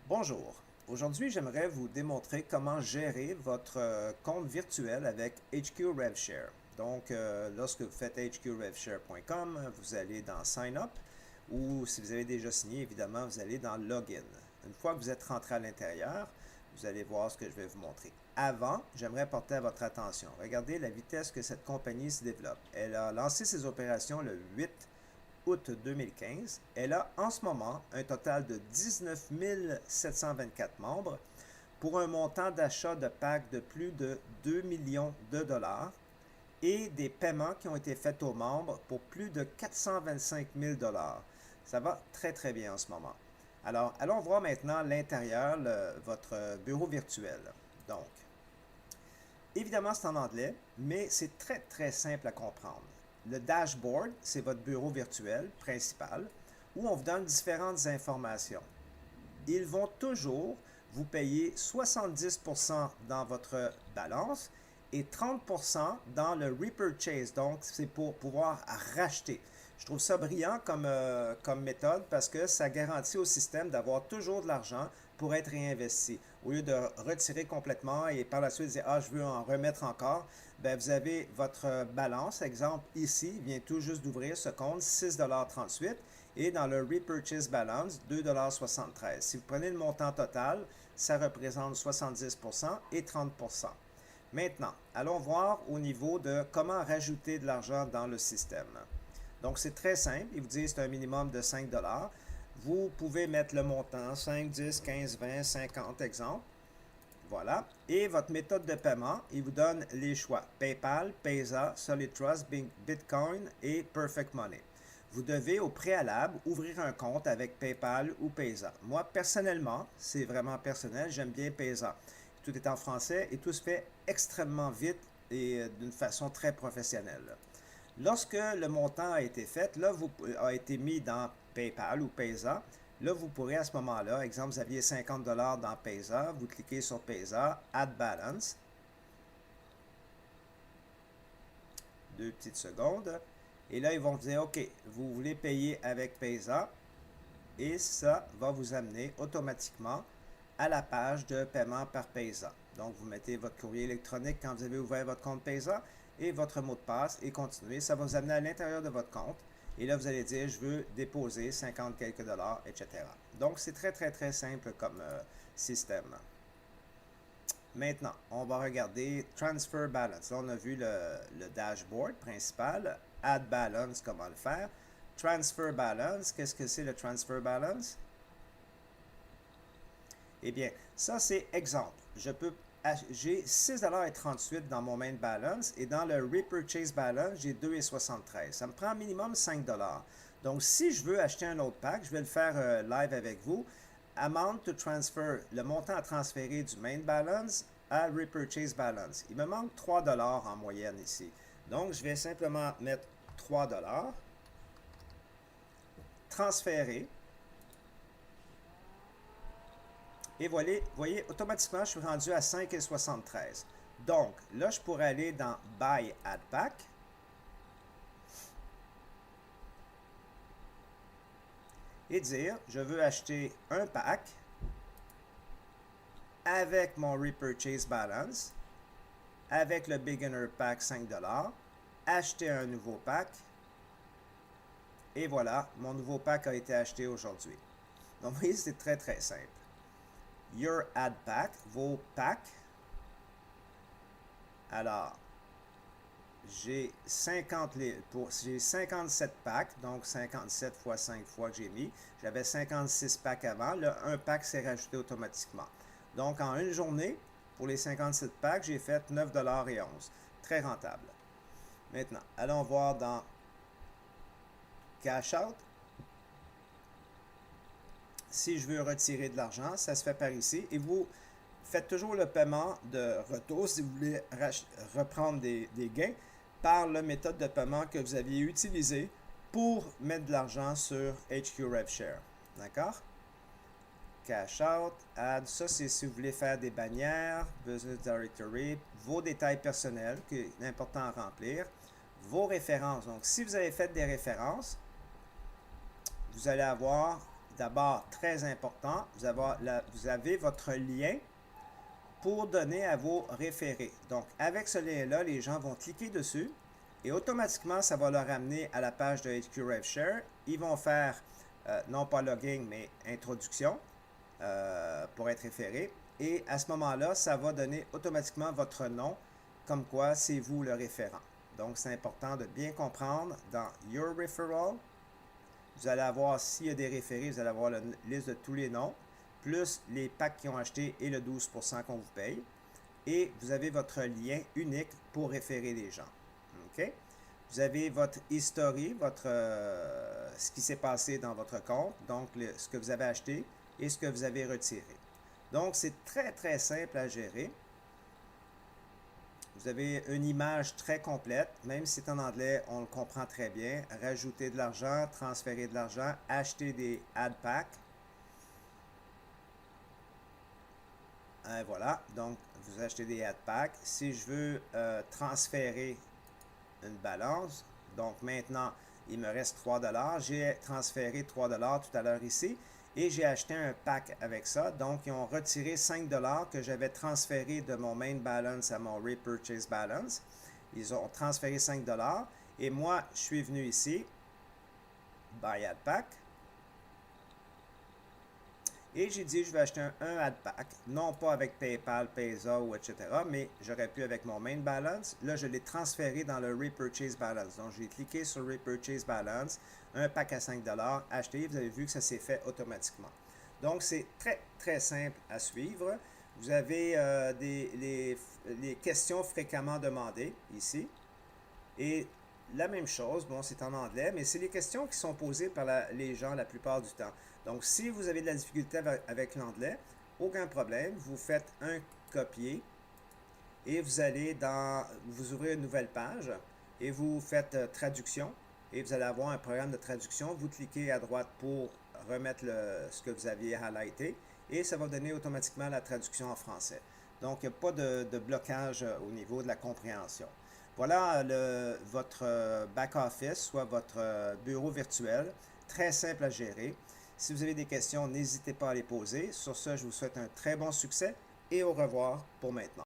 Bonjour. Aujourd'hui, j'aimerais vous démontrer comment gérer votre compte virtuel avec HQ RevShare. Donc, lorsque vous faites hqrevshare.com, vous allez dans Sign Up ou si vous avez déjà signé, évidemment, vous allez dans Login. Une fois que vous êtes rentré à l'intérieur, vous allez voir ce que je vais vous montrer. Avant, j'aimerais porter à votre attention. Regardez la vitesse que cette compagnie se développe. Elle a lancé ses opérations le 8 août 2015, elle a en ce moment un total de 19 724 membres pour un montant d'achat de packs de plus de 2 millions de dollars et des paiements qui ont été faits aux membres pour plus de 425 000 dollars. Ça va très très bien en ce moment. Alors, allons voir maintenant l'intérieur, votre bureau virtuel. Donc, évidemment, c'est en anglais, mais c'est très très simple à comprendre. Le dashboard, c'est votre bureau virtuel principal où on vous donne différentes informations. Ils vont toujours vous payer 70% dans votre balance et 30% dans le repurchase. Donc, c'est pour pouvoir racheter. Je trouve ça brillant comme méthode parce que ça garantit au système d'avoir toujours de l'argent pour être réinvesti. Au lieu de retirer complètement et par la suite dire ah, je veux en remettre encore, ben, vous avez votre balance. Exemple, ici, vient tout juste d'ouvrir ce compte 6,38 et dans le repurchase balance 2,73 Si vous prenez le montant total, ça représente 70% et 30%. Maintenant, allons voir au niveau de comment rajouter de l'argent dans le système. Donc, c'est très simple. Ils vous disent que c'est un minimum de 5 dollars. Vous pouvez mettre le montant 5, 10, 15, 20, 50 exemple. Voilà. Et votre méthode de paiement, il vous donne les choix. PayPal, Payza, Solid Trust, Bitcoin et Perfect Money. Vous devez au préalable ouvrir un compte avec PayPal ou Payza. Moi, personnellement, c'est vraiment personnel, j'aime bien Payza. Tout est en français et tout se fait extrêmement vite et d'une façon très professionnelle. Lorsque le montant a été fait, là, a été mis dans PayPal ou Payza, là, vous pourrez à ce moment-là, exemple, vous aviez 50 dollars dans Payza, vous cliquez sur Payza, Add Balance. 2 petites secondes. Et là, ils vont vous dire, OK, vous voulez payer avec Payza. Et ça va vous amener automatiquement à la page de paiement par Payza. Donc, vous mettez votre courrier électronique quand vous avez ouvert votre compte Payza et votre mot de passe et continuez. Ça va vous amener à l'intérieur de votre compte. Et là, vous allez dire, je veux déposer 50 quelques dollars, etc. Donc, c'est très, très, très simple comme système. Maintenant, on va regarder Transfer Balance. Là, on a vu le dashboard principal. Add Balance, comment le faire. Transfer Balance, qu'est-ce que c'est le Transfer Balance? Eh bien, ça c'est exemple. J'ai 6,38 dans mon main balance et dans le repurchase balance, j'ai 2,73. Ça me prend minimum 5 dollars. Donc, si je veux acheter un autre pack, je vais le faire live avec vous. Amount to transfer, le montant à transférer du main balance à repurchase balance. Il me manque 3 dollars en moyenne ici. Donc, je vais simplement mettre 3 dollars, transférer. Et voyez, automatiquement, je suis rendu à 5,73. Donc, là, je pourrais aller dans Buy Add Pack. Et dire, je veux acheter un pack avec mon Repurchase Balance, avec le Beginner Pack 5 dollars, acheter un nouveau pack. Et voilà, mon nouveau pack a été acheté aujourd'hui. Donc, vous voyez, c'est très, très simple. Your Add Pack, vos packs. Alors, j'ai 57 packs, donc 57 fois 5 fois que j'ai mis. J'avais 56 packs avant. Là, un pack s'est rajouté automatiquement. Donc, en une journée, pour les 57 packs, j'ai fait 9,11 $. Très rentable. Maintenant, allons voir dans Cash Out. Si je veux retirer de l'argent, ça se fait par ici. Et vous faites toujours le paiement de retour si vous voulez reprendre des gains par la méthode de paiement que vous aviez utilisée pour mettre de l'argent sur HQ RevShare. D'accord? Cash Out, Add, ça c'est si vous voulez faire des bannières, Business Directory, vos détails personnels, qui est important à remplir, vos références. Donc, si vous avez fait des références, vous allez avoir d'abord, très important, vous avez votre lien pour donner à vos référés. Donc, avec ce lien-là, les gens vont cliquer dessus et automatiquement, ça va leur amener à la page de HQ RevShare. Ils vont faire, non pas login, mais introduction pour être référé. Et à ce moment-là, ça va donner automatiquement votre nom, comme quoi c'est vous le référent. Donc, c'est important de bien comprendre dans Your Referral. Vous allez avoir, s'il y a des référés, vous allez avoir la liste de tous les noms, plus les packs qui ont acheté et le 12% qu'on vous paye. Et vous avez votre lien unique pour référer les gens. OK? Vous avez votre history, ce qui s'est passé dans votre compte, donc ce que vous avez acheté et ce que vous avez retiré. Donc, c'est très, très simple à gérer. Vous avez une image très complète, même si c'est en anglais, on le comprend très bien. Rajouter de l'argent, transférer de l'argent, acheter des ad packs. Et voilà, donc vous achetez des ad packs. Si je veux transférer une balance, donc maintenant, il me reste 3 $. J'ai transféré 3 $ tout à l'heure ici. Et j'ai acheté un pack avec ça. Donc, ils ont retiré 5 $ que j'avais transféré de mon main balance à mon repurchase balance. Ils ont transféré 5 $. Et moi, je suis venu ici, Buy Ad Pack. Et j'ai dit, je vais acheter un Ad Pack. Non pas avec PayPal, Payza ou etc. Mais j'aurais pu avec mon main balance. Là, je l'ai transféré dans le repurchase balance. Donc, j'ai cliqué sur repurchase balance. Un pack à 5 $, acheté. Vous avez vu que ça s'est fait automatiquement. Donc, c'est très, très simple à suivre. Vous avez les questions fréquemment demandées ici. Et la même chose, bon, c'est en anglais, mais c'est les questions qui sont posées par les gens la plupart du temps. Donc, si vous avez de la difficulté avec l'anglais, aucun problème. Vous faites un copier et vous allez vous ouvrez une nouvelle page et vous faites traduction et vous allez avoir un programme de traduction. Vous cliquez à droite pour remettre ce que vous aviez highlighté et ça va donner automatiquement la traduction en français. Donc, il n'y a pas de blocage au niveau de la compréhension. Voilà votre back-office, soit votre bureau virtuel, très simple à gérer. Si vous avez des questions, n'hésitez pas à les poser. Sur ce, je vous souhaite un très bon succès et au revoir pour maintenant.